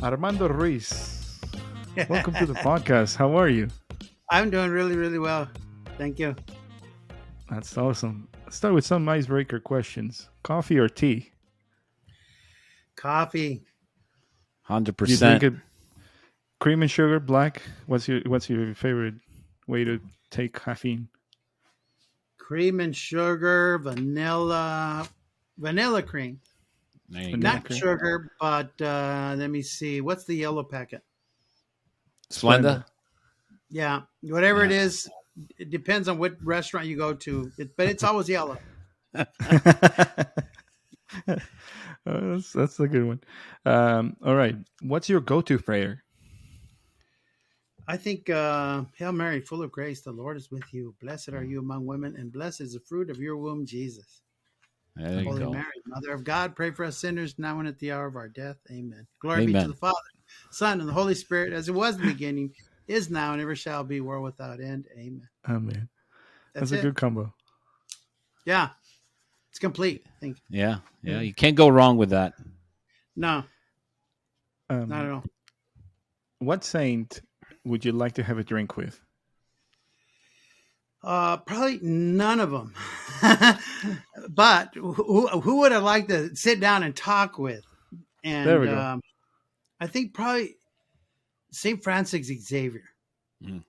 Armando Ruiz. Welcome to the podcast. How are you? I'm doing really, really well. Thank you. That's awesome. Let's start with some icebreaker questions. Coffee or tea? Coffee. Do you drink 100%. it cream and sugar, black? What's your favorite way to take caffeine? Cream and sugar, vanilla cream. There you Vanilla go. Not cream. sugar, but let me see. What's the yellow packet? Splenda. Yeah, whatever it Yeah. is. It depends on what restaurant you go to, but it's always yellow. That's a good one. All right. What's your go-to prayer? I think, Hail Mary, full of grace, the Lord is with you. Blessed are you among women, and blessed is the fruit of your womb, Jesus. There you Holy go. Mary, Mother of God, pray for us sinners now and at the hour of our death. Amen. Glory be to Amen. the Father, Son, and the Holy Spirit, as it was in the beginning, is now, and ever shall be, world without end. Amen. Oh man, That's that's a it. good combo. Yeah, it's complete. I think. Yeah. You can't go wrong with that. No, not at Um, all. what saint would you like to have a drink with? Probably none of them. But who would I like to sit down and talk with? There we And go. I think probably St. Francis Xavier.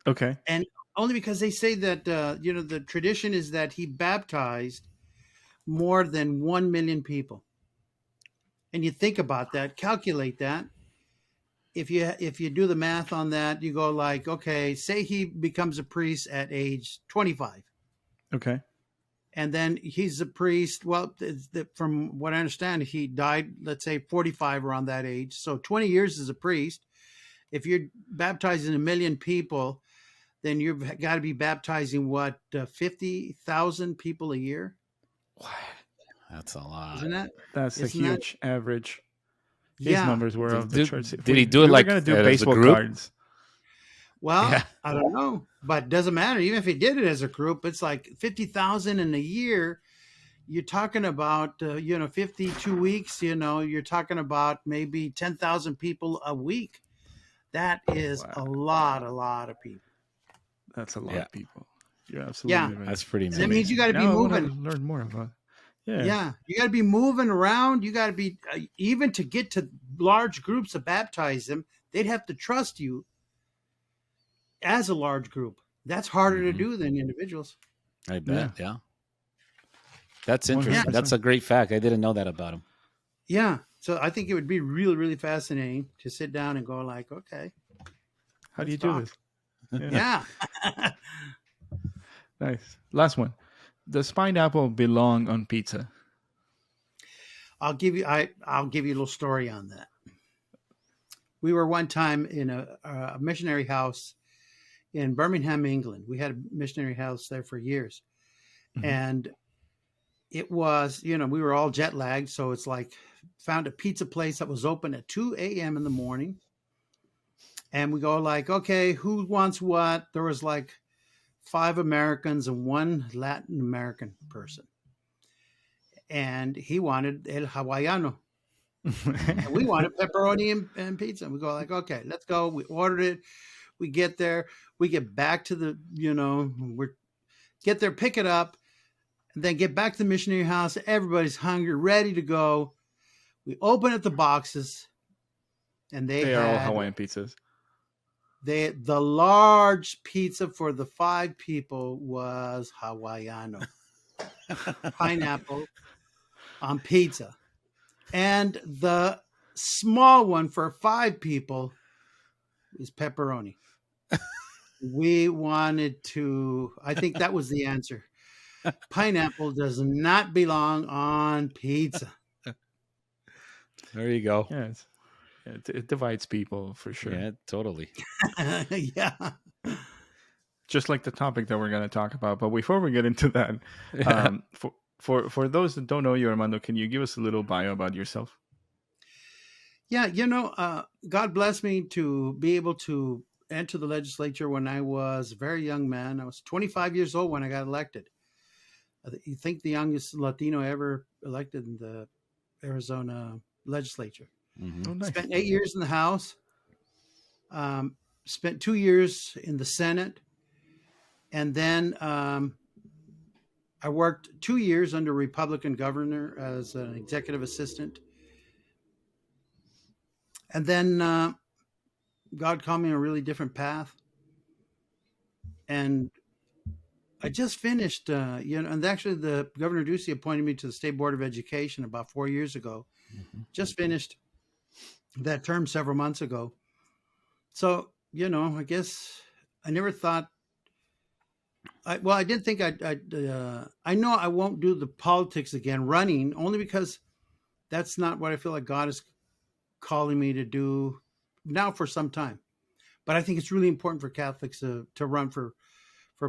Okay. And only because they say that the tradition is that he baptized more than 1 million people. And you think about that, calculate that. If you do the math on that, you go like, okay, say he becomes a priest at age 25, Okay. and then he's a priest. Well, from what I understand, he died, let's say 45 around that age. So 20 years as a priest. If you're baptizing 1 million people, then you've got to be baptizing 50,000 people a year, That's a lot. isn't that? That's a Isn't that? huge average. His Yeah. numbers were off the Did, charts. If did he do we it were like gonna do as a baseball group? cards. Well, Yeah. I don't know, but it doesn't matter. Even if he did it as a group, it's like 50,000 in a year. You're talking about, 52 weeks, you're talking about maybe 10,000 people a week. That is a lot of people. That's a lot Yeah. of people. You're Yeah. absolutely right. That's pretty That amazing. means you got to be Now I want to moving. learn more about. Yeah. Yeah. You got to be moving around. You got to be, even to get to large groups to baptize them, they'd have to trust you as a large group. That's harder to Mhm. do than individuals. I bet. Yeah. Yeah. That's interesting. 100%. That's a great fact. I didn't know that about him. Yeah. So I think it would be really, really fascinating to sit down and go like, okay, How do you let's do talk. this? Yeah. Nice. Last one. Does pineapple belong on pizza? I'll give you a little story on that. We were one time in a missionary house in Birmingham, England. We had a missionary house there for years. Mhm. And it was, we were all jet lagged. So it's like, found a pizza place that was open at 2 a.m. in the morning. And we go like, okay, who wants what? There was like 5 Americans and 1 Latin American person. And he wanted el hawaiano. And we wanted pepperoni and pizza. We go like, okay, let's go. We ordered it. We get there. We get back to the, get there, pick it up, and then get back to the missionary house. Everybody's hungry, ready to go. We open up the boxes, and They are all had Hawaiian pizzas. the large pizza for the 5 people was hawaiano, pineapple on pizza, and the small one for 5 people is pepperoni. We wanted to, I think that was the answer. Pineapple does not belong on pizza. There you go. Yeah, it divides people for sure. Yeah, totally. Yeah. Just like the topic that we're going to talk about. But before we get into that, for those that don't know you, Armando, can you give us a little bio about yourself? Yeah, God blessed me to be able to enter the legislature when I was a very young man. I was 25 years old when I got elected. You think the youngest Latino ever elected in the Arizona legislature. Mm-hmm. Oh, nice. Spent 8 years in the House. Spent 2 years in the Senate, and then I worked 2 years under Republican governor as an executive assistant, and then God called me on a really different path, and I just finished, and actually the Governor Ducey appointed me to the State Board of Education about 4 years ago. Mm-hmm. Just finished that term several months ago. So, I guess I never thought, I didn't think I know I won't do the politics again running, only because that's not what I feel like God is calling me to do now for some time. But I think it's really important for Catholics to run for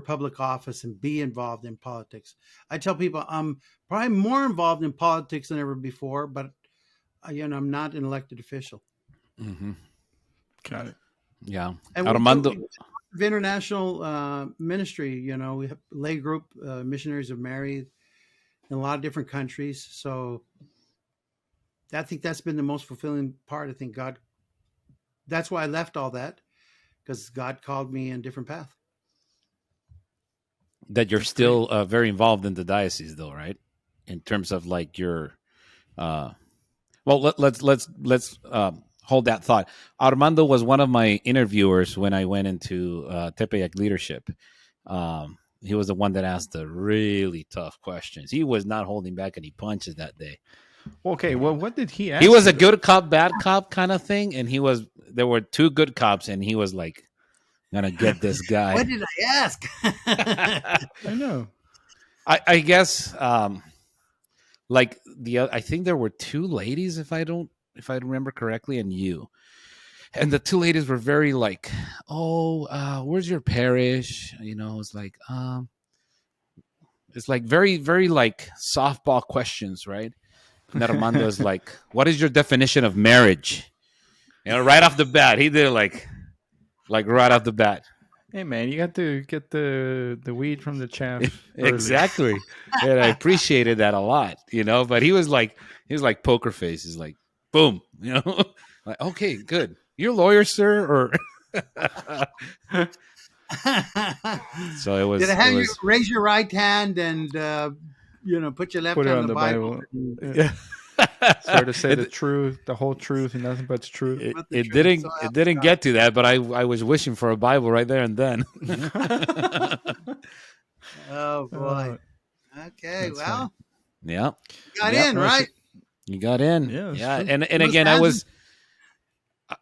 public office and be involved in politics. I tell people I'm probably more involved in politics than ever before, but I'm not an elected official. Mm-hmm. Got it. Yeah. And Armando. we do international ministry. We have lay group, Missionaries of Mary, in a lot of different countries. So I think that's been the most fulfilling part. I think that's why I left all that, because God called me in a different path. That you're still very involved in the diocese, though, right? In terms of like your, well, let's hold that thought. Armando was one of my interviewers when I went into Tepeyac leadership. He was the one that asked the really tough questions. He was not holding back any punches that day. Okay, well, what did he ask? He was a good cop, bad cop kind of thing, and there were two good cops, and he was like, "Gonna get this guy." What did I ask? I know. I guess like I think there were two ladies, if I remember correctly, and you. And the two ladies were very like, where's your parish? It's like very, very like softball questions, right? And Armando is like, what is your definition of marriage? Right off the bat, he did like right off the bat. Hey man, you got to get the weed from the chaff. Exactly. And I appreciated that a lot, but he was like poker face. He's like, boom, like, okay, good. You're a lawyer, sir, or so it was. Did I have you raise your right hand and put your left hand on the Bible? Yeah. Swear to say the truth, the whole truth, and nothing but the truth. It didn't get to that, but I was wishing for a Bible right there and then. Oh boy. Okay, well. Yeah. You got in, right? You got in. Yeah. And again,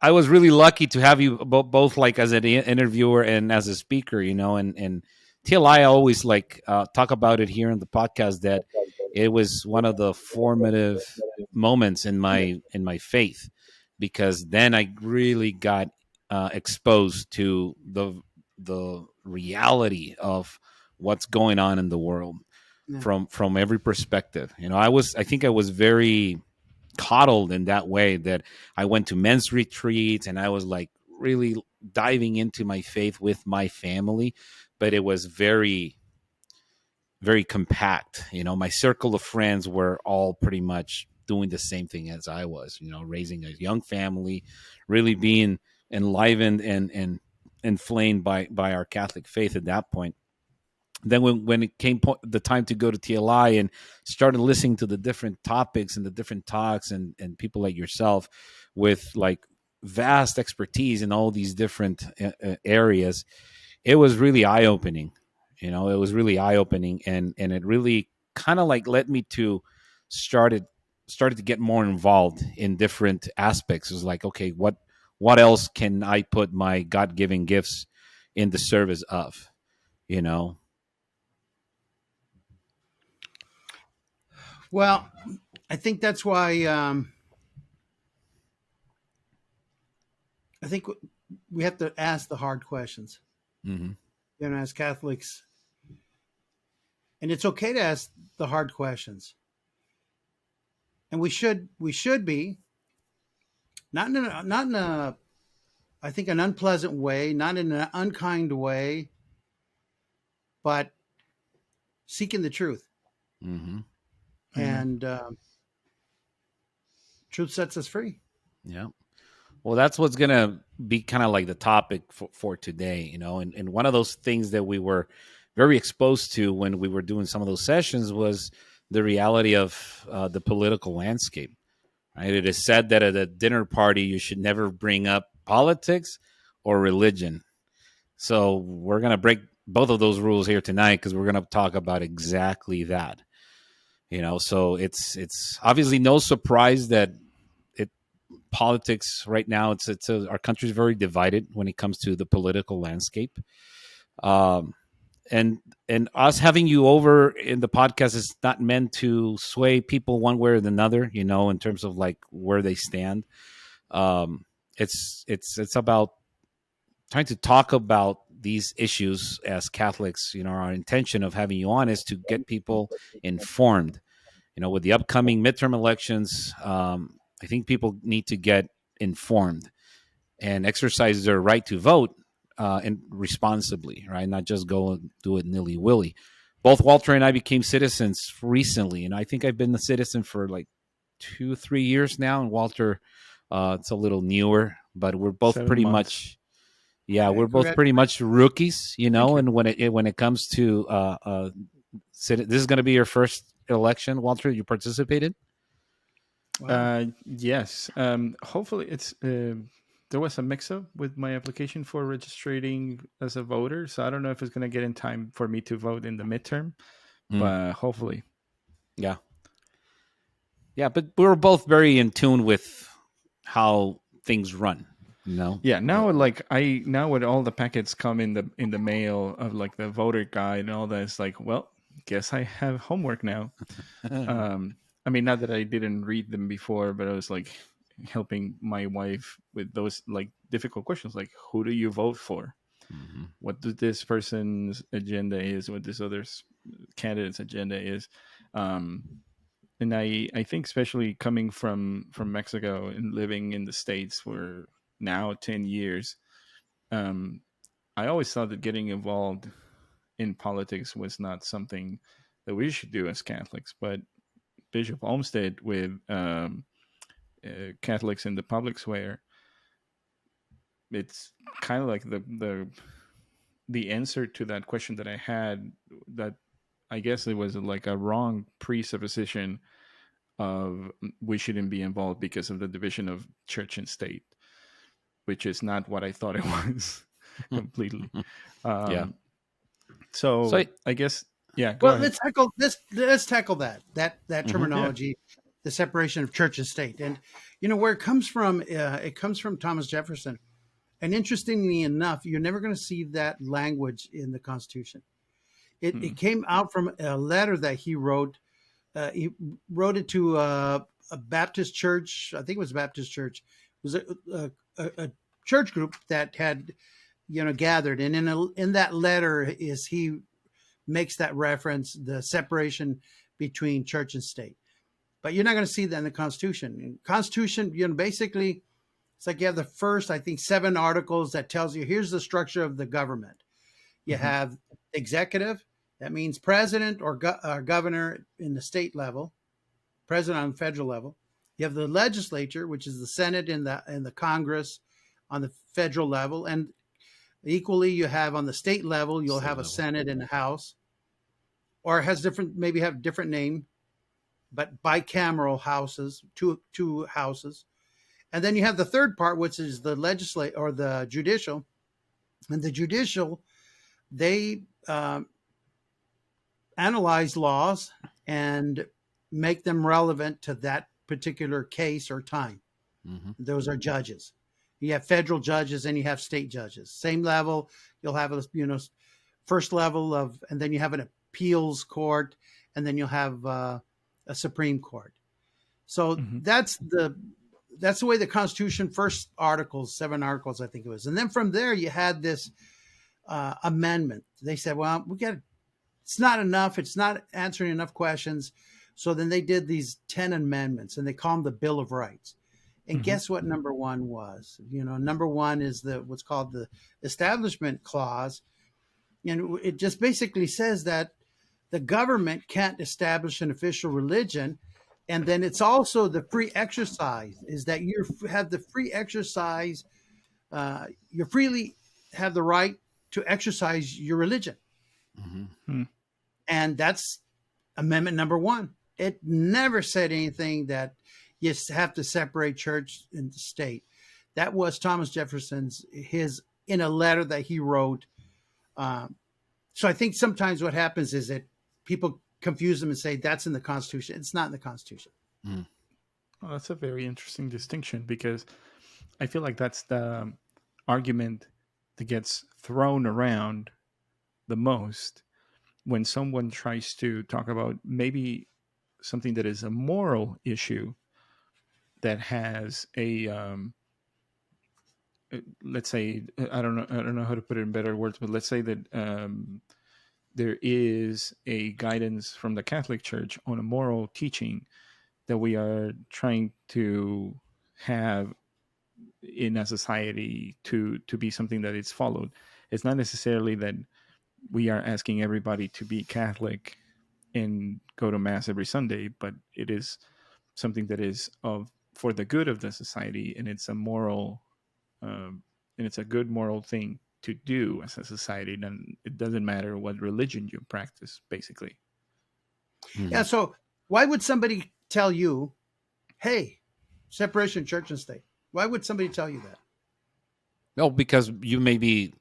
I was really lucky to have you both like as an interviewer and as a speaker, and TLI, I always like talk about it here in the podcast that it was one of the formative moments in my faith, because then I really got exposed to the reality of what's going on in the world from every perspective. I think I was very coddled in that way, that I went to men's retreats and I was like really diving into my faith with my family, but it was very, very compact. My circle of friends were all pretty much doing the same thing as I was, raising a young family, really being enlivened and inflamed by our Catholic faith at that point. Then when it came the time to go to TLI and started listening to the different topics and the different talks and people like yourself with like vast expertise in all these different areas, it was really eye-opening. It was really eye-opening, and it really kind of like led me to started to get more involved in different aspects. It was like, okay, what else can I put my God-given gifts in the service of, Well, I think that's why I think we have to ask the hard questions. Mm-hmm. As Catholics, and it's okay to ask the hard questions, and we should be not in a I think an unpleasant way, not in an unkind way, but seeking the truth. Mm-hmm. And truth sets us free. Yeah. Well, that's what's going to be kind of like the topic for today, and one of those things that we were very exposed to when we were doing some of those sessions was the reality of the political landscape. Right? It is said that at a dinner party, you should never bring up politics or religion. So we're going to break both of those rules here tonight because we're going to talk about exactly that. So it's obviously no surprise that politics right now, our country is very divided when it comes to the political landscape. And us having you over in the podcast is not meant to sway people one way or another, in terms of like where they stand. It's about trying to talk about these issues as Catholics. Our intention of having you on is to get people informed. With the upcoming midterm elections, I think people need to get informed and exercise their right to vote and responsibly, right? Not just go and do it nilly-willy. Both Walter and I became citizens recently, and I think I've been a citizen for like 2-3 years now. And Walter, it's a little newer, but we're both 7 pretty months. much, we're both pretty much rookies, And when it comes to this is going to be your first election, Walter. You participated. Wow. Yes. Hopefully, it's. There was a mix-up with my application for registering as a voter, so I don't know if it's going to get in time for me to vote in the midterm, but hopefully. Yeah. But we were both very in tune with how things run. Yeah. Now, now when all the packets come in the mail of like the voter guide and all that, it's like, well, guess I have homework now. I mean, not that I didn't read them before, but I was like helping my wife with those like difficult questions, like who do you vote for? Mm-hmm. What does this person's agenda is? What this other candidate's agenda is? And I think especially coming from Mexico and living in the States for now 10 years, I always thought that getting involved in politics was not something that we should do as Catholics, but Bishop Olmsted with Catholics in the public square, it's kind of like the answer to that question that I had, that I guess it was like a wrong presupposition of we shouldn't be involved because of the division of church and state, which is not what I thought it was completely. So I guess, yeah. Well, let's tackle that terminology, Yeah. the separation of church and state, and where it comes from. It comes from Thomas Jefferson, and interestingly enough, you're never going to see that language in the Constitution. It came out from a letter that he wrote. He wrote it to a Baptist church. I think it was a Baptist church. It was a church group that had gathered, and in that letter he makes that reference, the separation between church and state. But you're not going to see that in the Constitution. In Constitution, basically, it's like you have the first, I think, 7 articles that tells you here's the structure of the government. You have executive, that means president or governor in the state level, president on the federal level. You have the legislature, which is the Senate and the Congress on the federal level, and equally, you have on the state level, you'll have a Senate and a House, or it has different name, but bicameral houses, two houses. And then you have the third part, which is the legislature or the judicial. And the judicial, they analyze laws and make them relevant to that particular case or time. Mm-hmm. Those are judges. You have federal judges and you have state judges. Same level, you'll have first level and then you have an appeals court, and then you'll have a Supreme Court. So that's the way the Constitution, first articles, 7 articles, I think it was. And then from there, you had this amendment. They said, well, it's not enough. It's not answering enough questions. So then they did these 10 amendments, and they call them the Bill of Rights. And guess what number 1 was? Number 1 is what's called the Establishment Clause. And it just basically says that the government can't establish an official religion And then it's also the free exercise, is that you have the free exercise. You freely have the right to exercise your religion. Mhm. Hmm. And that's Amendment number 1. It never said anything that you have to separate church and state. That was Thomas Jefferson's, his, in a letter that he wrote. Um, so I think sometimes what happens is that people confuse them and say that's in the Constitution. It's not in the Constitution. Mm. Well, that's a very interesting distinction, because I feel like that's the argument that gets thrown around the most when someone tries to talk about maybe something that is a moral issue that has a let's say, I don't know how to put it in better words, but let's say that there is a guidance from the Catholic Church on a moral teaching that we are trying to have in a society to be something that is followed. It's not necessarily that we are asking everybody to be Catholic and go to mass every Sunday, but it is something that is of for the good of the society, and it's a moral, and it's a good moral thing to do as a society. Then it doesn't matter what religion you practice, basically. Yeah. Mhm. So why would somebody tell you, hey, separation of church and state? Why would somebody tell you that? No, because you may be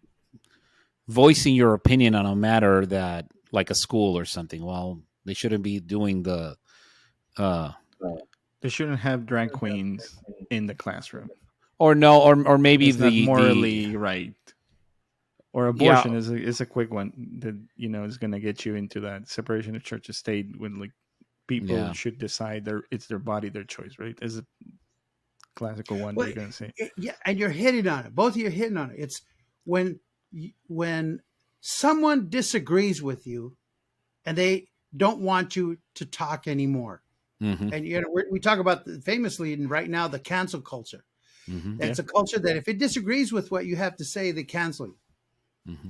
voicing your opinion on a matter that, like a school or something. Well, they shouldn't be doing the. Uh, They shouldn't have drag queens in the classroom. or no, or maybe It's not the morally right. Or yeah, abortion is a quick one that is going to get you into that separation of church and state, when like people yeah. should decide it's their body, their choice, right? As a classical one that Well, you're going to say. yeah, and you're hitting on it. Both of you are hitting on it. It's when when someone disagrees with you and they don't want you to talk anymore. Hmm. And we talk about famously right now the cancel culture. Hmm. Yeah. It's a culture that if it disagrees with what you have to say, they cancel you. Hmm.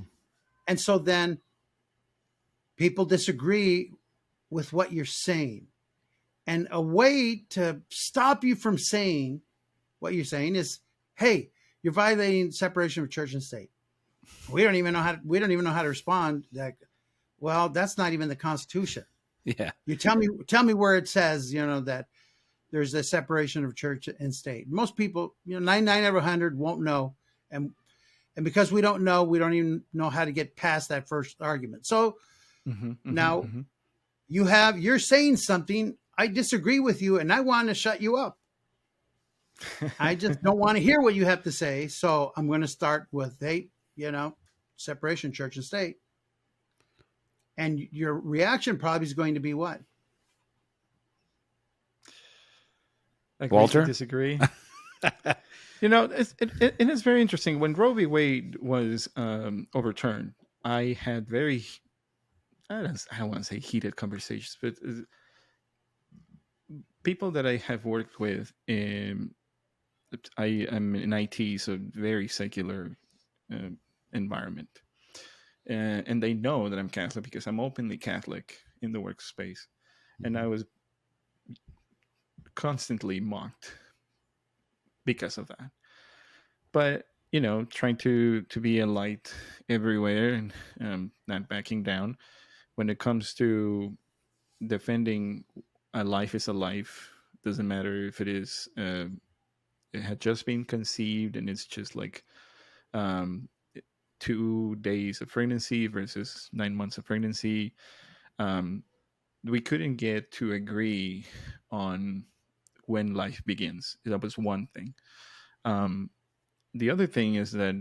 And so then people disagree with what you're saying. And a way to stop you from saying what you're saying is, hey, you're violating separation of church and state. We don't even know how to respond. That, well, that's not even the Constitution. Yeah. You tell me where it says, that there's a separation of church and state. Most people, 99 out of 100 won't know. And because we don't know, we don't even know how to get past that first argument. So Mm-hmm, mm-hmm, now mm-hmm. you're saying something, I disagree with you, and I want to shut you up. I just don't want to hear what you have to say. So I'm going to start with, hey, separation church and state. And your reaction probably is going to be what? Agree to Walter. disagree. It is very interesting. When Roe v. Wade was overturned, I had very, I don't want to say heated conversations, but people that I have worked with, I am in IT, so very secular uh, environment. And they know that I'm Catholic because I'm openly Catholic in the workspace. And I was constantly mocked because of that. But trying to be a light everywhere, and not backing down when it comes to defending a life is a life. Doesn't matter if it had just been conceived and it's just like um, 2 days of pregnancy versus 9 months of pregnancy. Um, we couldn't get to agree on when life begins. That was one thing. Um, the other thing is that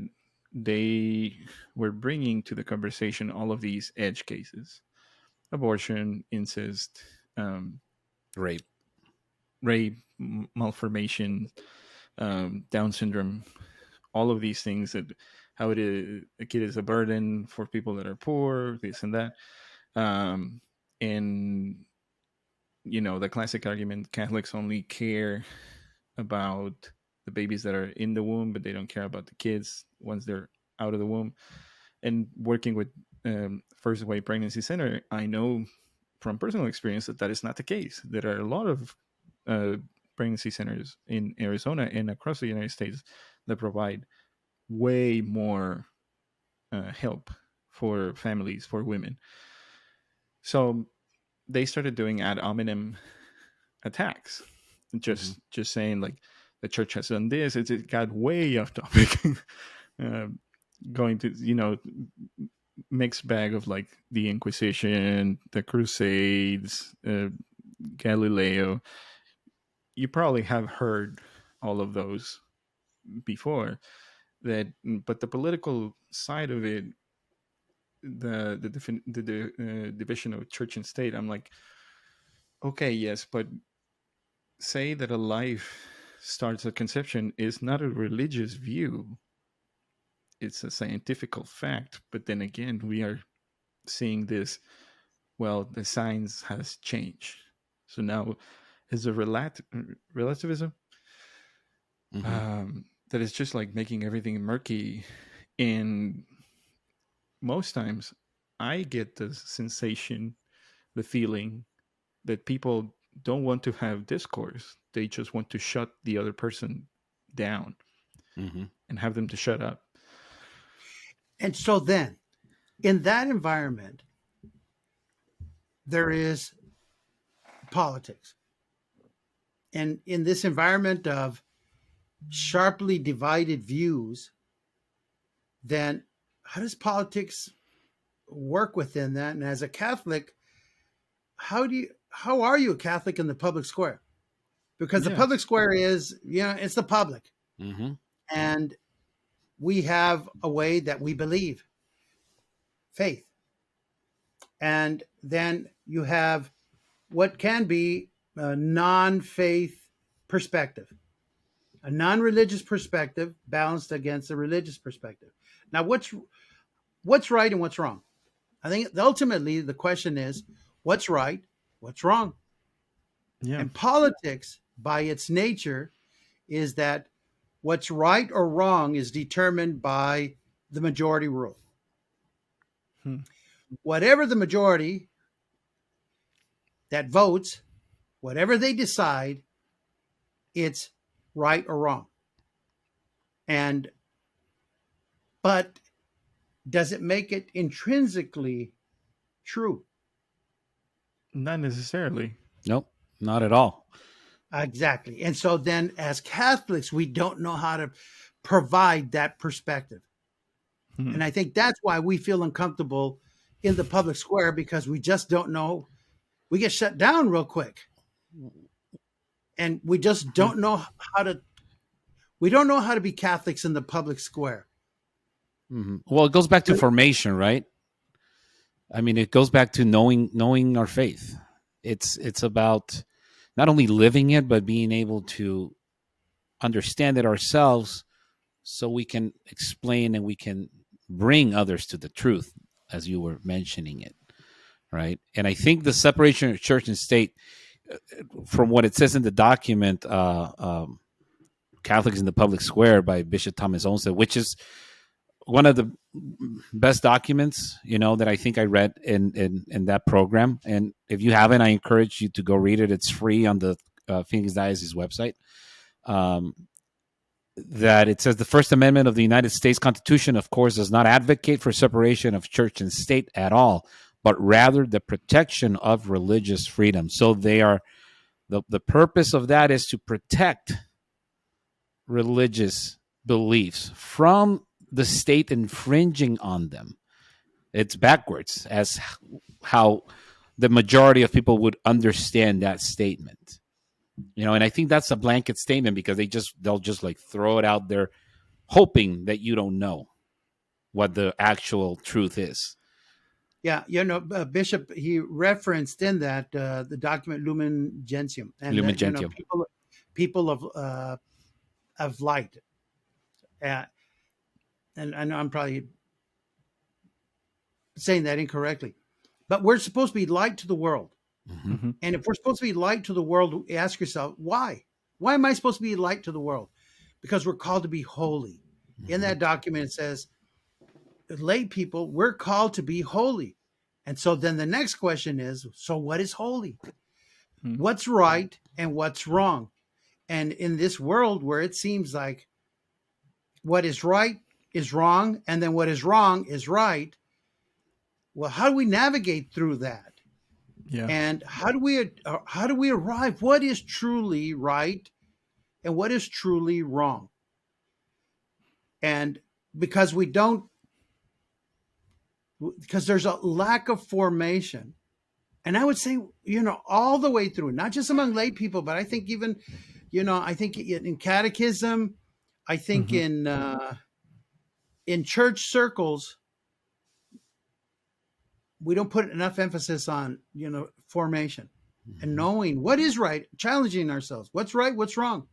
they were bringing to the conversation all of these edge cases: abortion, incest, Rape. rape, malformation, Down syndrome, all of these things, that how it is, a kid is a burden for people that are poor, this and that. And the classic argument: Catholics only care about the babies that are in the womb, but they don't care about the kids once they're out of the womb. And working with First Way Pregnancy Center, I know from personal experience that is not the case. There are a lot of pregnancy centers in Arizona and across the United States that provide way more help for families, for women. So they started doing ad hominem attacks, just saying like the church has done this. It got way off topic. Going to mixed bag of like the Inquisition, the Crusades, Galileo. You probably have heard all of those before. But the political side of it, the division of church and state, I'm like, okay, yes, but say that a life starts at conception is not a religious view. It's a scientific fact. But then again, we are seeing this, well, the science has changed. So now is a relativism that is just like making everything murky. And most times I get the sensation, the feeling that people don't want to have discourse. They just want to shut the other person down and have them to shut up. And so then, in that environment, there is politics. And in this environment of sharply divided views, then how does politics work within that? And as a Catholic, how are you a Catholic in the public square? Because the public square is, it's the public. And we have a way that we believe, faith. And then you have what can be a non-faith perspective, a non-religious perspective balanced against a religious perspective. Now, what's right and what's wrong? I think ultimately the question is, what's right, what's wrong? Yeah. And politics, by its nature, is that what's right or wrong is determined by the majority rule. Whatever the majority that votes, whatever they decide, it's right or wrong. But does it make it intrinsically true? Not necessarily. Nope, not at all. Exactly. And so then as Catholics, we don't know how to provide that perspective. And I think that's why we feel uncomfortable in the public square, because we just don't know. We get shut down real quick. And we just don't know we don't know how to be Catholics in the public square. Well, it goes back to formation, right? I mean, it goes back to knowing our faith. It's about not only living it, but being able to understand it ourselves so we can explain and we can bring others to the truth, as you were mentioning it, right? And I think the separation of church and state, from what it says in the document, Catholics in the Public Square by Bishop Thomas Olmsted, which is one of the best documents, that I think I read in that program. And if you haven't, I encourage you to go read it. It's free on the Phoenix Diocese website. That it says the First Amendment of the United States Constitution, of course, does not advocate for separation of church and state at all, but rather the protection of religious freedom. So they are the purpose of that is to protect religious beliefs from the state infringing on them. It's backwards as how the majority of people would understand that statement. And I think that's a blanket statement because they'll just like throw it out there hoping that you don't know what the actual truth is. Yeah, Bishop, he referenced in that the document Lumen Gentium. And Lumen Gentium. People of light. And I know I'm probably saying that incorrectly, but we're supposed to be light to the world. And if we're supposed to be light to the world, ask yourself, why? Why am I supposed to be light to the world? Because we're called to be holy. In that document, it says, lay people, we're called to be holy. And so then the next question is, so what is holy? Hmm. What's right and what's wrong? And in this world where it seems like what is right is wrong, and then what is wrong is right, well, how do we navigate through that? Yeah. And how do we arrive? What is truly right and what is truly wrong? And because we don't, because there's a lack of formation, and I would say, all the way through, not just among lay people, but I think even, I think in catechism, I think Mm-hmm. in church circles, we don't put enough emphasis on, formation and knowing what is right, challenging ourselves. What's right? What's wrong?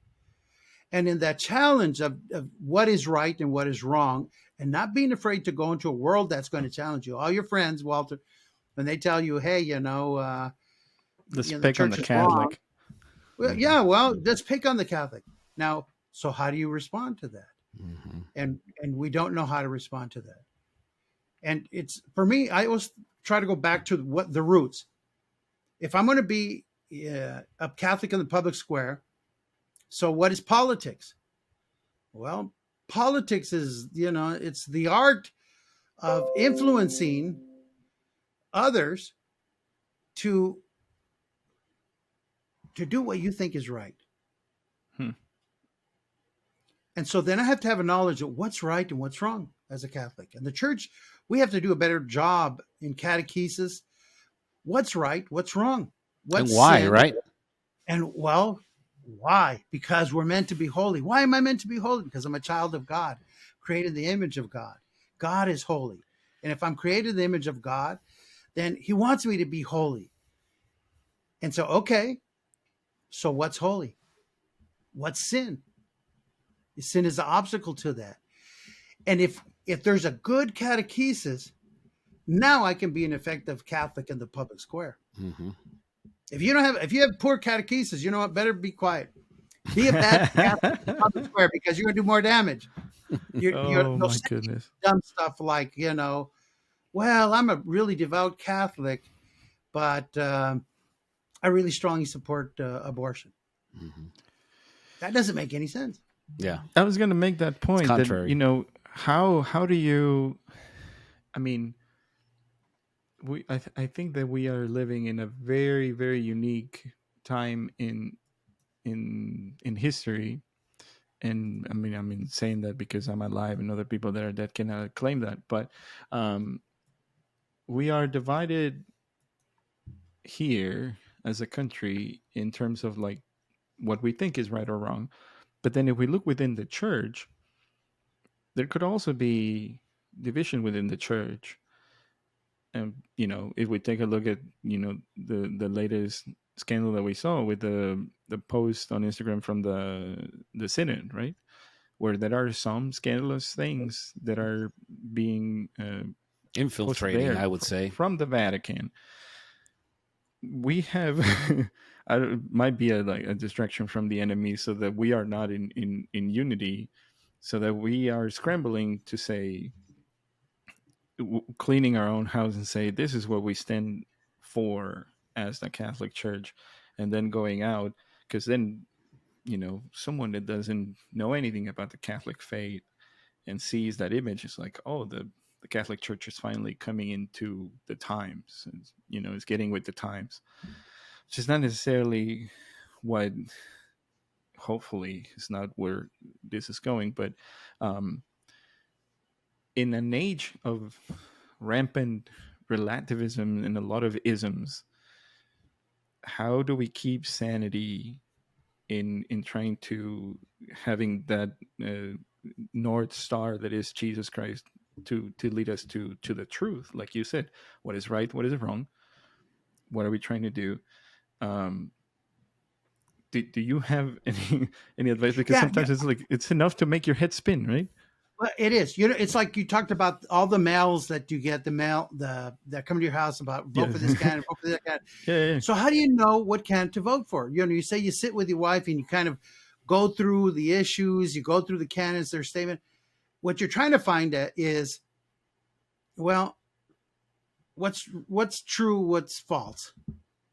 And in that challenge of what is right and what is wrong, and not being afraid to go into a world that's going to challenge you. All your friends, Walter, when they tell you, hey, Let's the pick on the church is wrong. Catholic. Well, yeah, well, let's pick on the Catholic. Now, so how do you respond to that? Mhm. And we don't know how to respond to that. And it's, for me, I always try to go back to what the roots. If I'm going to be a Catholic in the public square, so what is politics? Well, politics is, it's the art of influencing others to do what you think is right. Hmm. And so then I have to have a knowledge of what's right and what's wrong as a Catholic. And the church, we have to do a better job in catechesis. What's right? What's wrong? And What's why, sin? right? And well, why? Because we're meant to be holy. Why am I meant to be holy? Because I'm a child of God, created in the image of God. God is holy. And if I'm created in the image of God, then he wants me to be holy. And so, okay, so what's holy? What's sin? Sin is the obstacle to that. And if there's a good catechesis, now I can be an effective Catholic in the public square. Mm-hmm. If you have poor catechesis, you know what? Better be quiet. Be a bad Catholic in the public square, because you're going to do more damage. Oh They'll my say goodness. dumb stuff like, well, I'm a really devout Catholic, but I really strongly support abortion. Mm-hmm. That doesn't make any sense. Yeah, I was going to make that it's point that contrary. how do you? I mean, I think that we are living in a very very unique time in history, and I'm saying that because I'm alive and other people that are dead cannot claim that, but um, we are divided here as a country in terms of like what we think is right or wrong. But then if we look within the church, there could also be division within the church. And if we take a look at the latest scandal that we saw with the post on Instagram from the synod, right, where there are some scandalous things that are being posted Infiltrating, there I would say. from the Vatican. We have might be a distraction from the enemy, so that we are not in unity, so that we are scrambling to say, cleaning our own house and say this is what we stand for as the Catholic Church, and then going out, because then someone that doesn't know anything about the Catholic faith and sees that image is like, oh, the Catholic Church is finally coming into the times, and is getting with the times, which is not necessarily what, hopefully is not where this is going. But in an age of rampant relativism and a lot of isms, how do we keep sanity in trying to having that north star that is Jesus Christ to lead us to the truth? Like you said, what is right, what is wrong, what are we trying to do? Do you have any advice? Because Yeah, sometimes it's like it's enough to make your head spin, right? well, it is. It's like you talked about all the mails that you get, that come to your house about vote Yeah. for this candidate, vote for that candidate. Yeah. So how do you know what candidate to vote for? You say you sit with your wife and you kind of go through the issues, you go through the candidates, their statement. What you're trying to find is, well, what's true, what's false.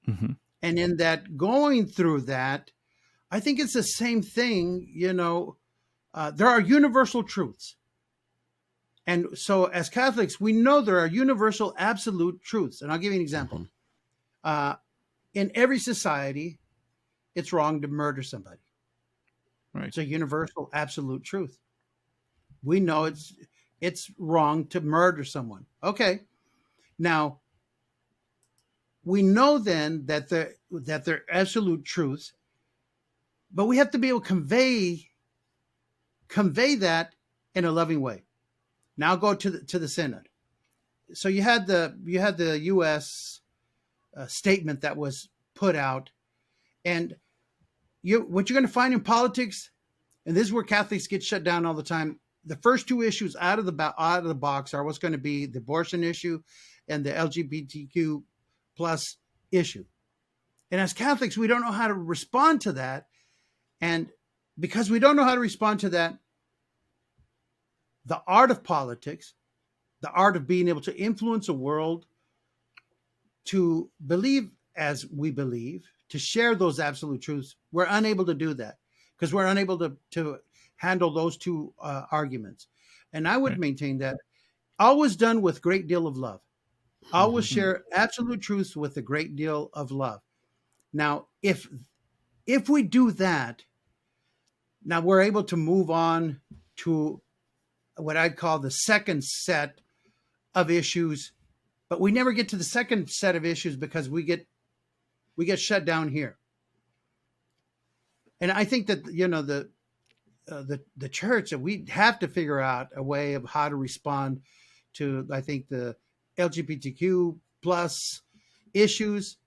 Mm-hmm. And in that, going through that, I think it's the same thing. There are universal truths. And so as Catholics, we know there are universal absolute truths. And I'll give you an example. In every society, it's wrong to murder somebody. Right. It's a universal absolute truth. We know it's wrong to murder someone. Okay. Now, we know then that they're absolute truths, but we have to be able to convey that in a loving way. Now go to the synod. So you had the U.S. Statement that was put out, and what you're going to find in politics, and this is where Catholics get shut down all the time. The first two issues out of the box are what's going to be the abortion issue and the LGBTQ plus issue. And as Catholics, we don't know how to respond to that, and because we don't know how to respond to that, the art of politics, the art of being able to influence a world to believe as we believe, to share those absolute truths, we're unable to do that because we're unable to handle those two arguments. And I would maintain that always done with great deal of love. Always share absolute truths with a great deal of love. Now, if we do that, now we're able to move on to what I'd call the second set of issues, but we never get to the second set of issues because we get shut down here. And I think that the church, that we have to figure out a way of how to respond to, I think, the LGBTQ plus issues.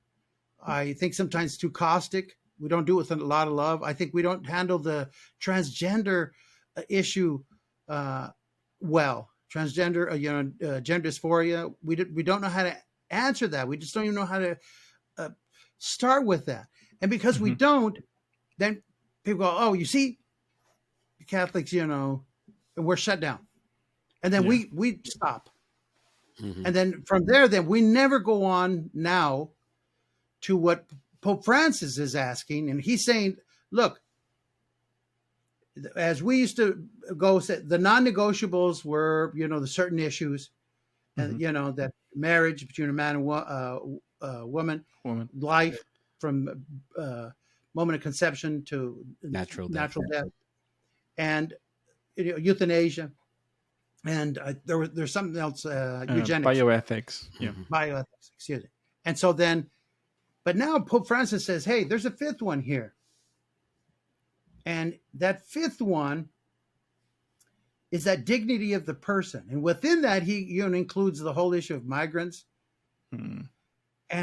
I think sometimes too caustic. We don't do it with a lot of love. I think we don't handle the transgender issue well. Transgender, gender dysphoria. We don't know how to answer that. We just don't even know how to start with that. And because we don't, then people go, "Oh, you see, Catholics, and we're shut down." And then we stop. And then from there, then we never go on now to what Pope Francis is asking. And he's saying, look, as we used to go, the non-negotiables were, the certain issues, and, that marriage between a man and woman, life from moment of conception to natural death, and euthanasia. And there's something else, eugenics. Bioethics. Yeah. Bioethics, excuse me. And so then, but now Pope Francis says, hey, there's a fifth one here. And that fifth one is that dignity of the person. And within that, he includes the whole issue of migrants. And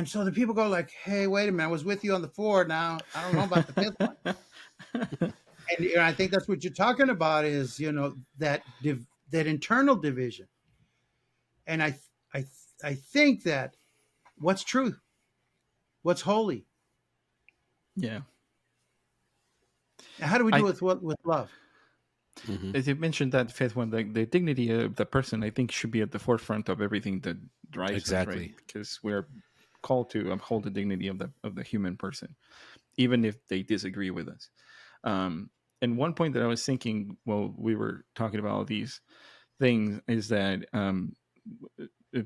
so the people go like, hey, wait a minute, I was with you on the 4. Now I don't know about the fifth one. And I think that's what you're talking about is, that internal division. And I think that what's truth, what's holy. Yeah. How do we do it with love? As you mentioned, that fifth one, the dignity of the person, I think, should be at the forefront of everything that drives us, right? Because we're called to uphold the dignity of the human person, even if they disagree with us. And one point that I was thinking while we were talking about all these things is that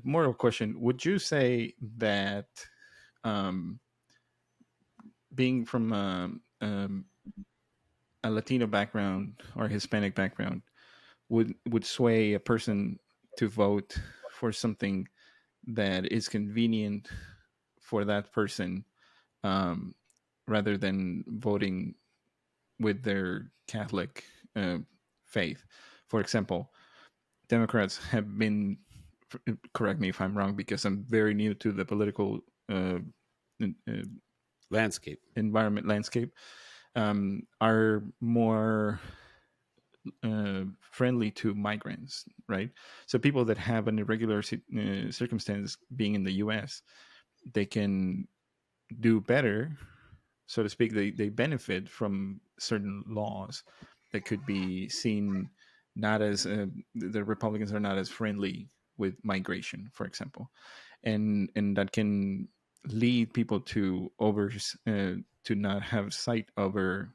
more of a question: would you say that being from a Latino background or Hispanic background would sway a person to vote for something that is convenient for that person, rather than voting with their Catholic faith? For example, Democrats have been, correct me if I'm wrong, because I'm very new to the political environment landscape, are more friendly to migrants, right? So people that have an irregular circumstance being in the U.S., they can do better, so to speak. They benefit from certain laws that could be seen not as the Republicans are not as friendly with migration, for example. and that can lead people to to not have sight over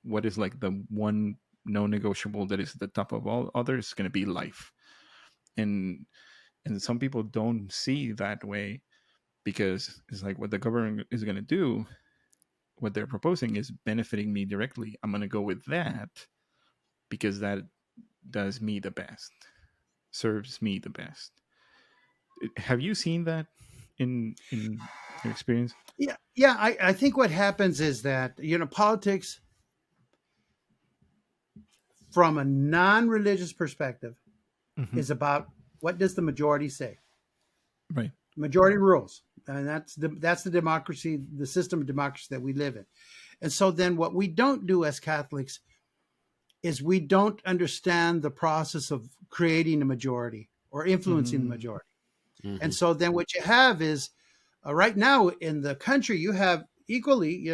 what is like the one non-negotiable that is at the top of all others, going to be life. And some people don't see that way, because it's like what the government is going to do, what they're proposing is benefiting me directly. I'm going to go with that because that does me the best, serves me the best. Have you seen that in your experience? Yeah. I think what happens is that, politics from a non-religious perspective Mm-hmm. is about what does the majority say? Right. Majority rules. And that's the democracy, the system of democracy that we live in. And so then what we don't do as Catholics is we don't understand the process of creating a majority or influencing the majority. Mm-hmm. And so then what you have is right now in the country, you have equally,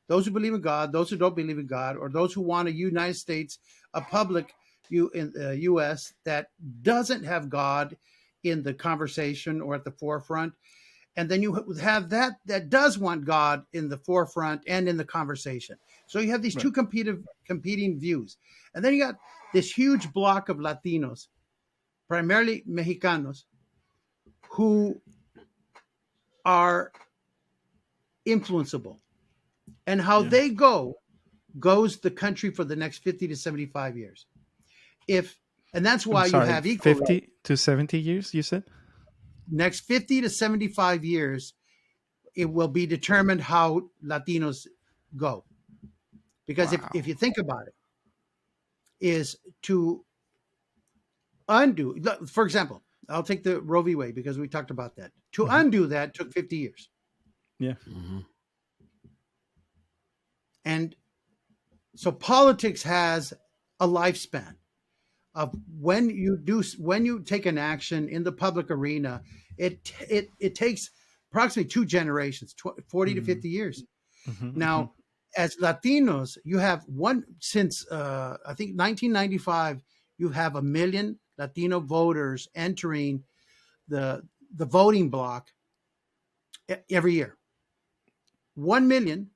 those who believe in God, those who don't believe in God, or those who want a United States, a public in the U.S. that doesn't have God in the conversation or at the forefront. And then you have that does want God in the forefront and in the conversation. So you have these two competing views. And then you got this huge block of Latinos, primarily Mexicanos, who are influenceable. And how they goes the country for the next 50 to 75 years. And that's why you have equal 50 to 70 years, you said? Next 50 to 75 years, it will be determined how Latinos go. Because if you think about it, is to undo, for example, I'll take the Roe v. Wade because we talked about that. To undo that took 50 years. Yeah. Mm-hmm. And so politics has a lifespan of when you take an action in the public arena, it takes approximately 2 generations, 40 to 50 years. Mm-hmm. Now, as Latinos, you have since I think 1995, you have 1 million Latino voters entering the voting block every year. 1 million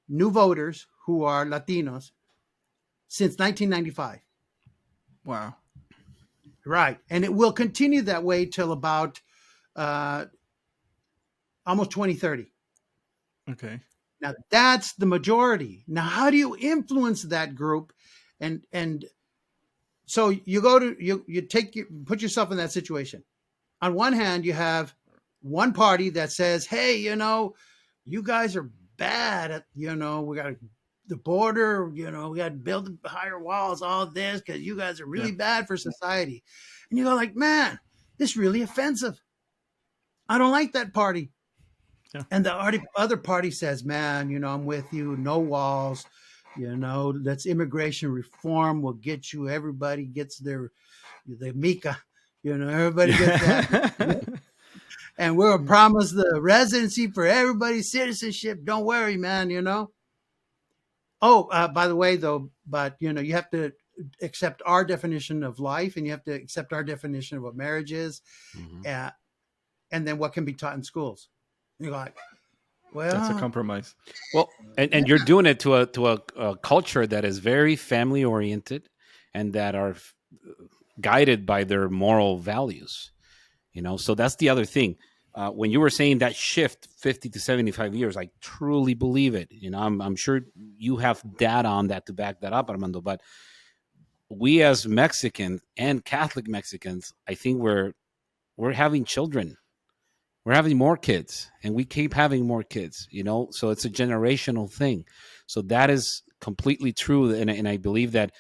new voters who are Latinos since 1995. Wow. Right. And it will continue that way till about almost 2030. Okay. Now that's the majority. Now, how do you influence that group? And so you go to put yourself in that situation. On one hand, you have one party that says, "Hey, you guys are bad at, we got the border, we got to build higher walls, all this, because you guys are really bad for society." And you go like, "Man, this is really offensive. I don't like that party." Yeah. And the other party says, "Man, I'm with you. No walls. Let's immigration reform will get you. Everybody gets the mica. Everybody gets that." And we'll promise the residency for everybody's citizenship. Don't worry, man, Oh, by the way, though, but, you have to accept our definition of life, and you have to accept our definition of what marriage is, and then what can be taught in schools. And you're like, well, that's a compromise. Well, and you're doing it to a culture that is very family oriented and that are guided by their moral values. So that's the other thing. When you were saying that shift 50 to 75 years, I truly believe it. I'm sure you have data on that to back that up, Armando. But we as Mexicans and Catholic Mexicans, I think we're having children. We're having more kids, and we keep having more kids, So it's a generational thing. So that is completely true. And I believe that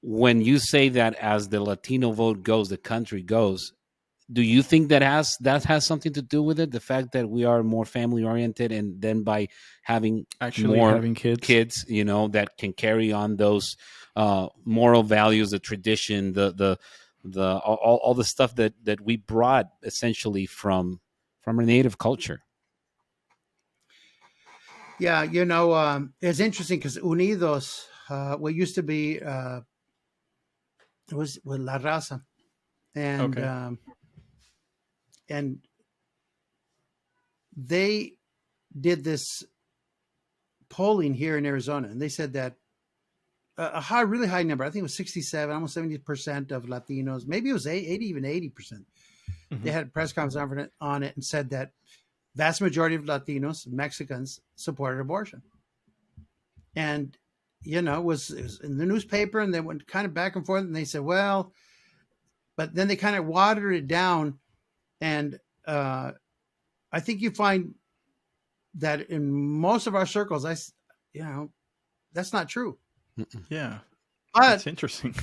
when you say that as the Latino vote goes, the country goes, do you think that has something to do with it? The fact that we are more family oriented, and then by having having kids, that can carry on those moral values, the tradition, the all the stuff that we brought essentially from our native culture. Yeah, it's interesting because Unidos, what used to be, it was with La Raza, and and they did this polling here in Arizona, and they said that really high number, I think it was 67, almost 70% of Latinos, maybe it was 80, even 80%. They had a press conference on it and said that vast majority of Latinos, Mexicans, supported abortion. And, it was in the newspaper, and they went kind of back and forth, and they said, well, but then they kind of watered it down. And I think you find that in most of our circles, that's not true. Yeah. But That's interesting.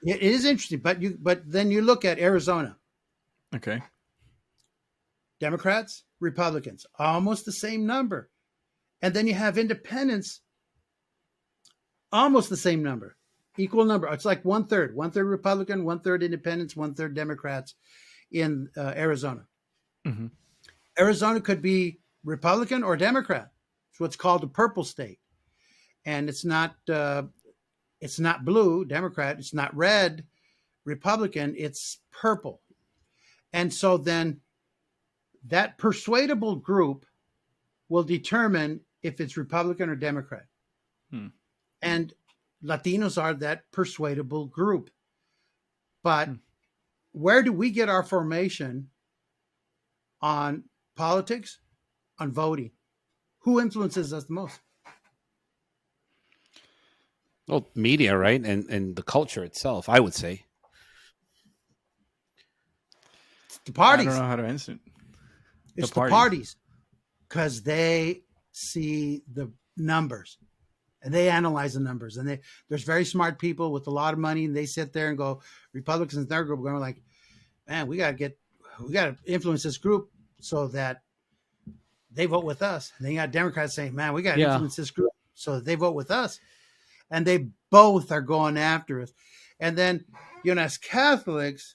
it is interesting. But then you look at Arizona. Okay. Democrats, Republicans, almost the same number. And then you have independents, almost the same number, equal number. It's like 1/3 Republican, 1/3 independents, 1/3 Democrats in Arizona. Mm-hmm. Arizona could be Republican or Democrat. It's what's called a purple state. And it's not blue, Democrat. It's not red, Republican. It's purple. And so then that persuadable group will determine if it's Republican or Democrat. And Latinos are that persuadable group. But where do we get our formation on politics, on voting? Who influences us the most? Well, media, right? And the culture itself, I would say. It's the parties. I don't know how to answer it. It's the parties. Because they see the numbers. And they analyze the numbers. And there's very smart people with a lot of money, and they sit there and go, Republicans in their group are going like, man, we got to influence this group so that they vote with us. And then you got Democrats saying, man, we got to influence this group so that they vote with us. And they both are going after us. And then, as Catholics,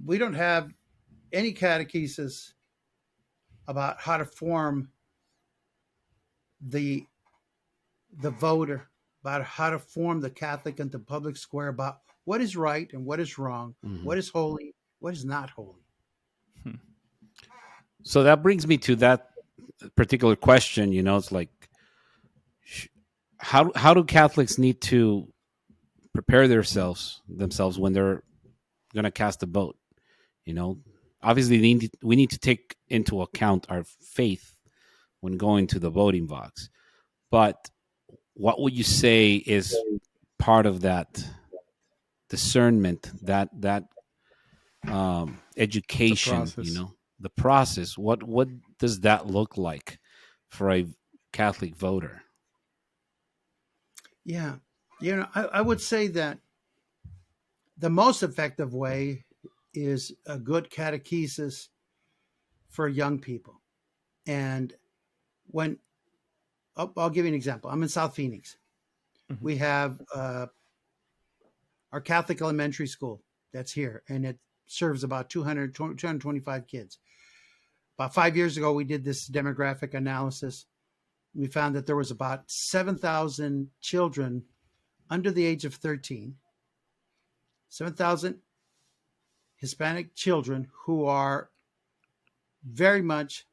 we don't have any catechesis about how to form the voter, about how to form the Catholic and the public square, about what is right and what is wrong, what is holy, what is not holy. So that brings me to that particular question. It's like, how do Catholics need to prepare themselves when they're going to cast a vote? Obviously we need to take into account our faith when going to the voting box. But what would you say is part of that discernment, that education, the process? What does that look like for a Catholic voter? Yeah. I would say that the most effective way is a good catechesis for young people. And I'll give you an example. I'm in South Phoenix. Mm-hmm. We have our Catholic elementary school that's here, and it serves about 225 kids. About 5 years ago, we did this demographic analysis. We found that there was about 7,000 children under the age of 13, 7,000 Hispanic children who are very much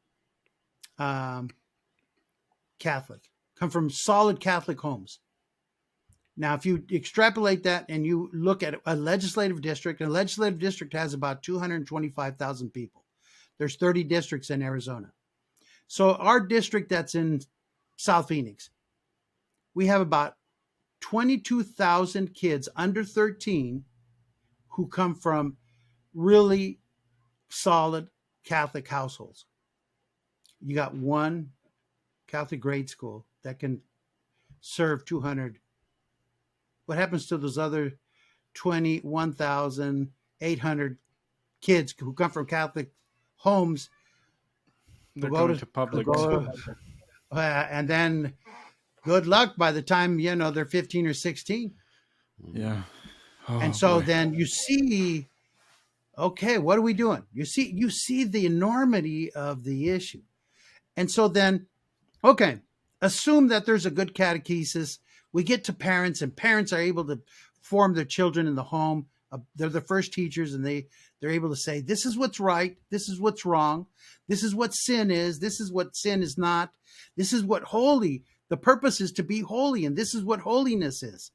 Catholic, come from solid Catholic homes. Now, if you extrapolate that and you look at a legislative district has about 225,000 people. There's 30 districts in Arizona. So our district that's in South Phoenix, we have about 22,000 kids under 13 who come from really solid Catholic households. You got one Catholic grade school that can serve 200. What happens to those other 21,800 kids who come from Catholic homes? They're going to public schools. And then good luck by the time, they're 15 or 16. Yeah. Oh, and so boy. Then you see, okay, what are we doing? You see the enormity of the issue. And so then, okay, assume that there's a good catechesis. We get to parents, and parents are able to form their children in the home. They're the first teachers, and they They're able to say, this is what's right. This is what's wrong. This is what sin is. This is what sin is not. This is what holy, the purpose is to be holy. And this is what holiness is.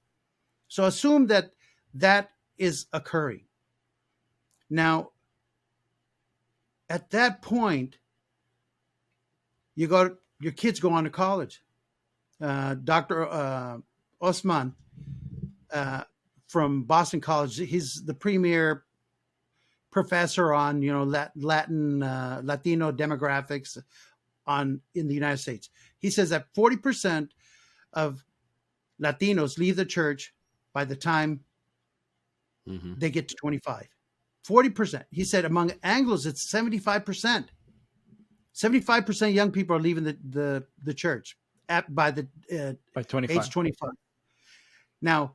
So assume that that is occurring. Now, at that point, your kids go on to college. Dr. Osman from Boston College, he's the premier professor on Latino demographics in the United States. He says that 40% of Latinos leave the church by the time they get to 25. 40%. He said among Anglos, it's 75%. 75% of young people are leaving the church by 25. age 25. Now,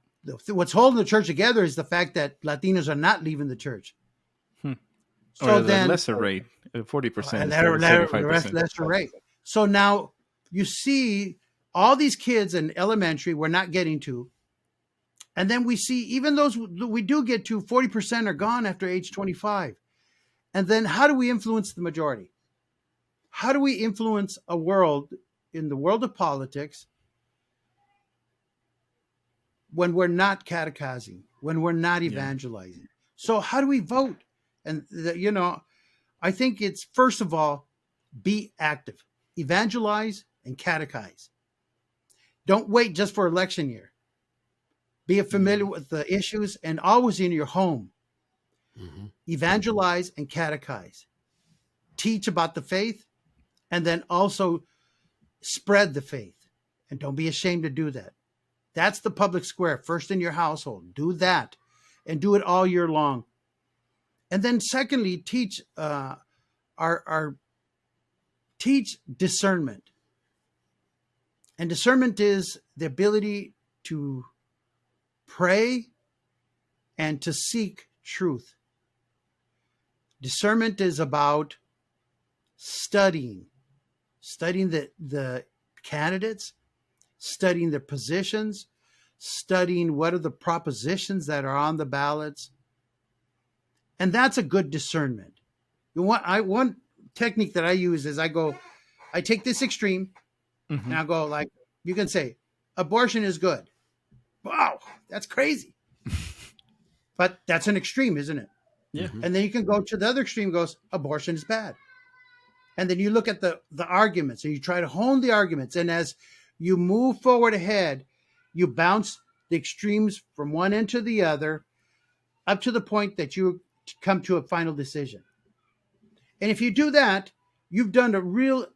what's holding the church together is the fact that Latinos are not leaving the church. So then, lesser rate, 40%, lesser rate. So now you see all these kids in elementary we're not getting to. And then we see even those we do get to, 40% are gone after age 25. And then how do we influence the majority? How do we influence a world, in the world of politics, when we're not catechizing, when we're not evangelizing? Yeah. So how do we vote? And, I think it's, first of all, be active, evangelize and catechize. Don't wait just for election year. Be familiar with the issues and always in your home. Evangelize and catechize. Teach about the faith and then also spread the faith. And don't be ashamed to do that. That's the public square. First in your household. Do that and do it all year long. And then secondly, teach teach discernment. And discernment is the ability to pray and to seek truth. Discernment is about studying the candidates, studying the positions, studying what are the propositions that are on the ballots. And that's a good discernment. One technique that I use is I take this extreme and I go like, you can say, abortion is good. Wow, that's crazy. But that's an extreme, isn't it? Yeah. And then you can go to the other extreme, goes, abortion is bad. And then you look at the arguments and you try to hone the arguments. And as you move forward ahead, you bounce the extremes from one end to the other up to the point that you come to a final decision. And if you do that, you've done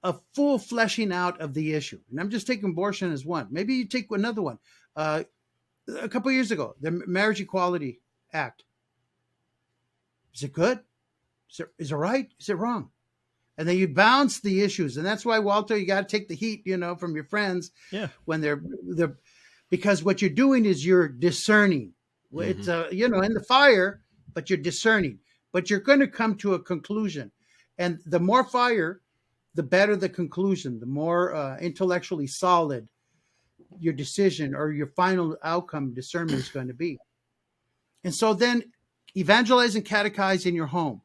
a full fleshing out of the issue. And I'm just taking abortion as one. Maybe you take another one. A couple of years ago, the Marriage Equality Act. Is it good? Is it right? Is it wrong? And then you bounce the issues. And that's why, Walter, you got to take the heat, from your friends when they're because what you're doing is you're discerning. It's, in the fire, but you're discerning. But you're going to come to a conclusion. And the more fire, the better the conclusion, the more intellectually solid your decision or your final outcome discernment is going to be. And so then evangelize and catechize in your home.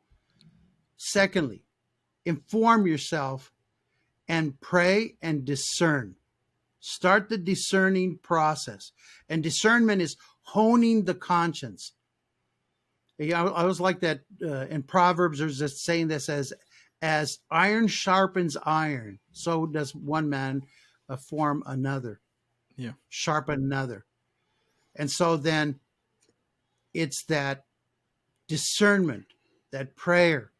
Secondly, inform yourself and pray and discern. Start the discerning process. And discernment is honing the conscience. I always like that in Proverbs, there's this saying that says, as iron sharpens iron, so does one man form another. Yeah. Sharpen another. And so then it's that discernment, that prayer,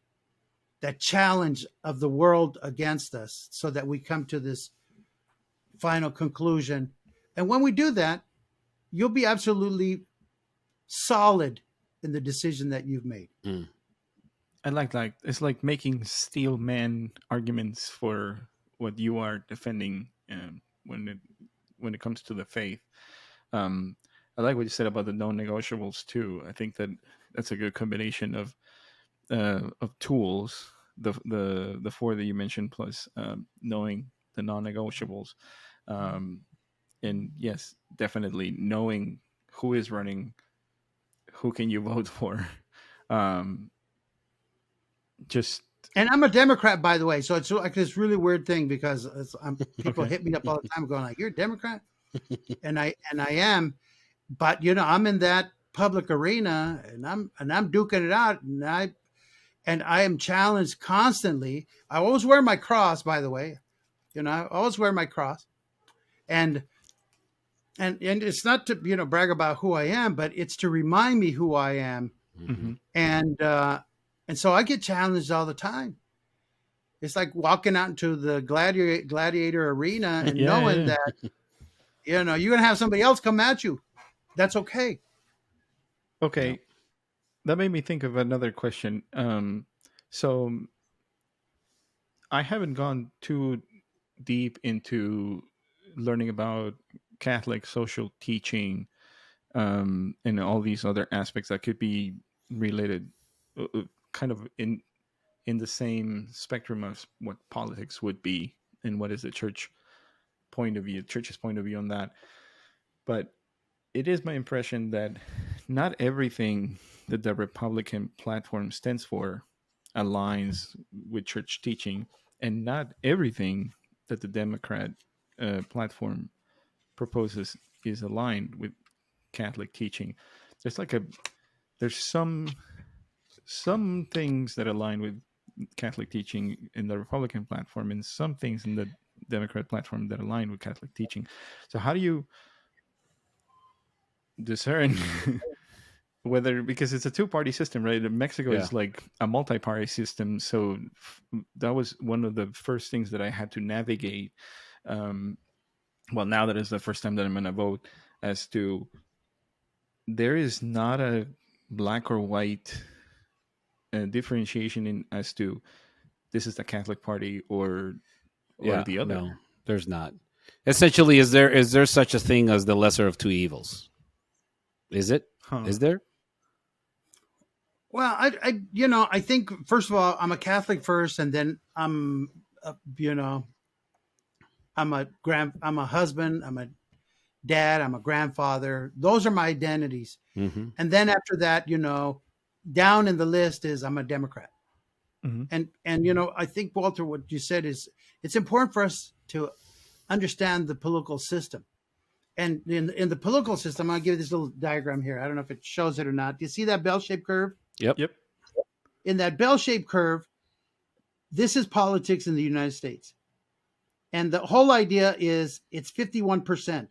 that challenge of the world against us so that we come to this final conclusion. And when we do that, you'll be absolutely solid in the decision that you've made. I like it's like making steel man arguments for what you are defending when it comes to the faith. I like what you said about the non-negotiables too. I think that's a good combination of tools, the four that you mentioned, plus knowing the non-negotiables, and yes, definitely knowing who is running, who can you vote for, just And I'm a Democrat, by the way. So it's like this really weird thing because people okay. hit me up all the time going like, "You're a Democrat," and I am, but I'm in that public arena and I'm duking it out, and I am challenged constantly. I always wear my cross, by the way. I always wear my cross, and it's not to brag about who I am, but it's to remind me who I am, Mm-hmm. Hmm. and so I get challenged all the time. It's like walking out into the gladiator arena and Yeah, knowing yeah. that you're gonna have somebody else come at you. That's okay. Yeah. Okay, that made me think of another question. So I haven't gone too deep into learning about Catholic social teaching, and all these other aspects that could be related, kind of in the same spectrum of what politics would be and what is the church's point of view on that. But it is my impression that not everything that the Republican platform stands for aligns with church teaching, and not everything that the Democrat platform proposes is aligned with Catholic teaching. There's like a there's some things that align with Catholic teaching in the Republican platform, and some things in the Democrat platform that align with Catholic teaching. So how do you discern whether, because it's a two-party system, right? Mexico Yeah. is like a multi-party system, so that was one of the first things that I had to navigate. Um, well, now that is the first time that I'm going to vote, as to there is not a black or white differentiation in as to this is the Catholic Party or Yeah. the other. No, there's not. Essentially, is there such a thing as the lesser of two evils? Is it? Huh. Is there? Well, I think first of all, I'm a Catholic first, and then I'm a husband, I'm a dad, I'm a grandfather. Those are my identities. Mm-hmm. And then after that, down in the list is I'm a Democrat. Mm-hmm. And I think, Walter, what you said is it's important for us to understand the political system. And in the political system, I'll give you this little diagram here. I don't know if it shows it or not. Do you see that bell-shaped curve? Yep. Yep. In that bell-shaped curve, this is politics in the United States. And the whole idea is it's 51%.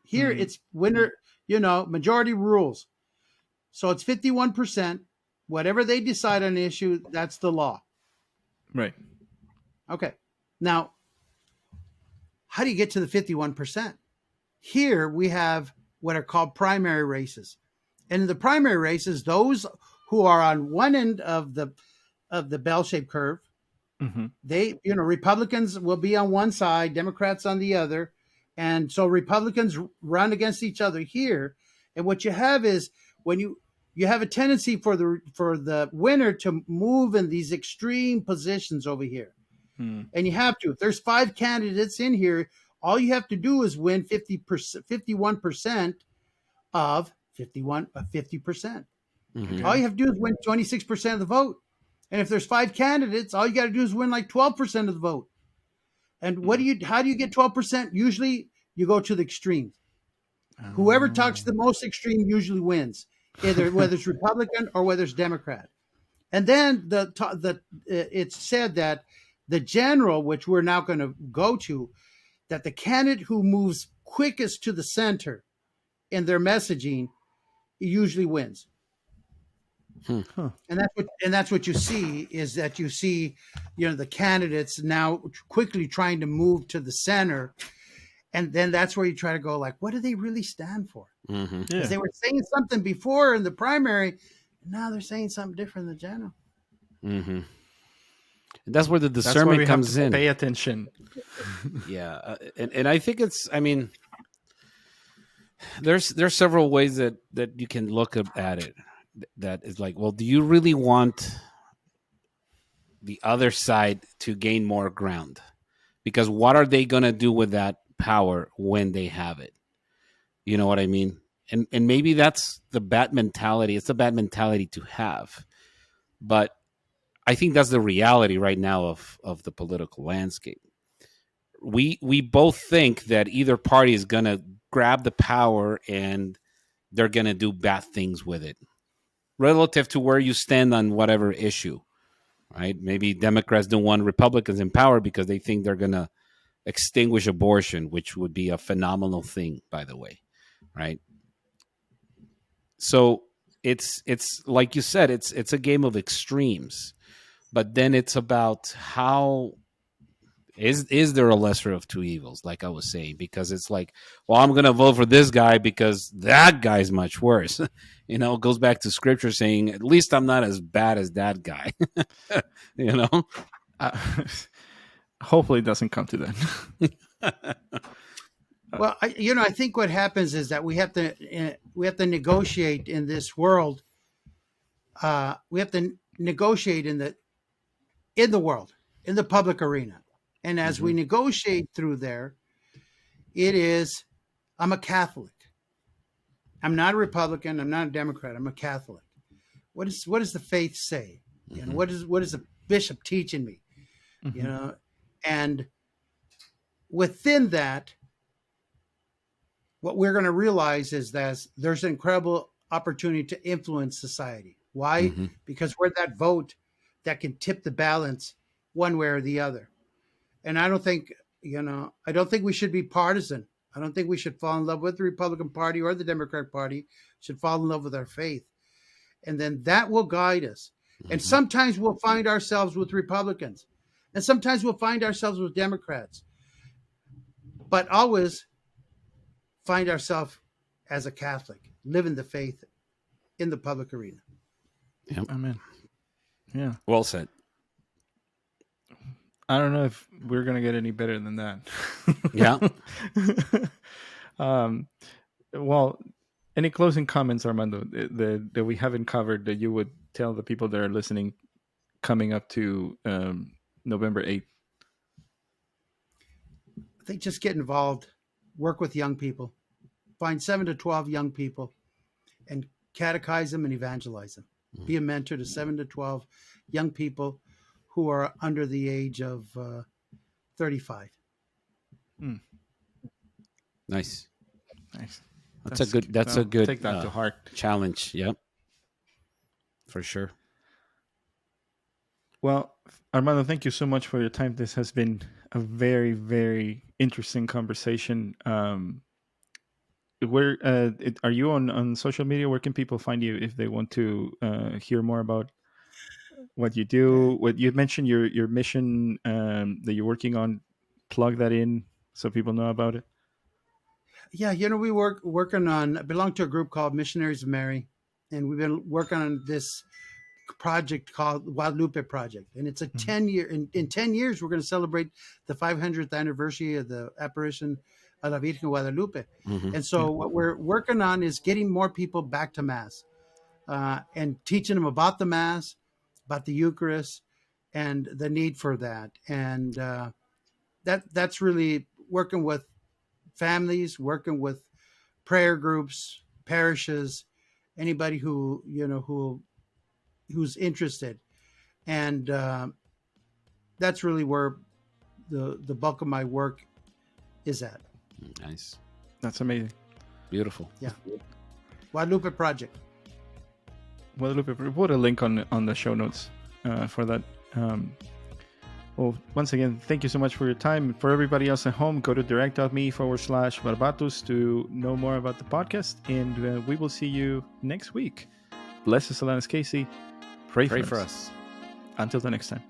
Here it's winner, majority rules. So it's 51%. Whatever they decide on the issue, that's the law. Right. Okay. Now, how do you get to the 51%? Here we have what are called primary races. And in the primary races, those who are on one end of the bell-shaped curve, Mm-hmm. they, Republicans will be on one side, Democrats on the other. And so Republicans run against each other here. And what you have is when you have a tendency for the winner to move in these extreme positions over here. Mm. And you have to. If there's 5 candidates in here, all you have to do is win 51% of 50%. Mm-hmm. All you have to do is win 26% of the vote. And if there's 5 candidates, all you got to do is win like 12% of the vote. And how do you get 12%? Usually you go to the extremes. Whoever talks the most extreme usually wins, whether it's Republican or whether it's Democrat. And then it's said that the general, which we're now going to go to, that the candidate who moves quickest to the center in their messaging usually wins. Huh. And that's what you see is that you see, the candidates now quickly trying to move to the center. And then that's where you try to go like, what do they really stand for? Mm-hmm. Yeah. Because they were saying something before in the primary. Now they're saying something different in the general. Mm-hmm. And that's where the That's why discernment we comes have to in. pay attention. Yeah, and I think there's several ways that you can look at it. That is like, well, do you really want the other side to gain more ground? Because what are they going to do with that power when they have it? You know what I mean? And maybe that's the bad mentality. It's a bad mentality to have. But I think that's the reality right now of the political landscape. We both think that either party is going to grab the power and they're going to do bad things with it, relative to where you stand on whatever issue, right? Maybe Democrats don't want Republicans in power because they think they're going to extinguish abortion, which would be a phenomenal thing, by the way, right? So it's like you said, it's a game of extremes, but then it's about how is there a lesser of two evils, like I was saying, because it's like, well, I'm going to vote for this guy because that guy's much worse. It goes back to scripture saying, at least I'm not as bad as that guy. Uh, hopefully it doesn't come to that. Well, I think what happens is that we have to negotiate in this world. We have to negotiate in the world, in the public arena. And as we negotiate through there, I'm a Catholic. I'm not a Republican. I'm not a Democrat. I'm a Catholic. What does the faith say? What is the bishop teaching me? And within that, what we're going to realize is that there's an incredible opportunity to influence society. Why? Because we're that vote that can tip the balance one way or the other. And I don't think we should be partisan. I don't think we should fall in love with the Republican Party or the Democratic Party. We should fall in love with our faith. And then that will guide us. And sometimes we'll find ourselves with Republicans. And sometimes we'll find ourselves with Democrats. But always find ourselves as a Catholic, living the faith in the public arena. Yep. Amen. Yeah. Well said. I don't know if we're going to get any better than that. Yeah. Well, any closing comments, Armando, that we haven't covered that you would tell the people that are listening coming up to November 8th? I think just get involved, work with young people, find 7 to 12 young people and catechize them and evangelize them. Be a mentor to 7 to 12 young people who are under the age of 35. Nice. That's a good take that to heart. Challenge. Yep. For sure. Well, Armando, thank you so much for your time. This has been a very, very interesting conversation. Where are you on social media? Where can people find you if they want to hear more about what you do? What you mentioned, your mission that you're working on, plug that in so people know about it. Yeah, we I belong to a group called Missionaries of Mary, and we've been working on this project called Guadalupe Project, and it's a 10-year. In 10 years, we're going to celebrate the 500th anniversary of the apparition of La Virgen Guadalupe, and so what we're working on is getting more people back to Mass, and teaching them about the Mass, about the Eucharist, and the need for that, and that's really working with families, working with prayer groups, parishes, anybody who's interested, and that's really where the bulk of my work is at. Nice. That's amazing. Beautiful. Yeah. Guadalupe Project. Guadalupe, we'll put a link on the show notes for that. Well, once again, thank you so much for your time. For everybody else at home, go to direct.me/Barbatus to know more about the podcast. And we will see you next week. Bless us, Alanis Casey. Pray for us. Until the next time.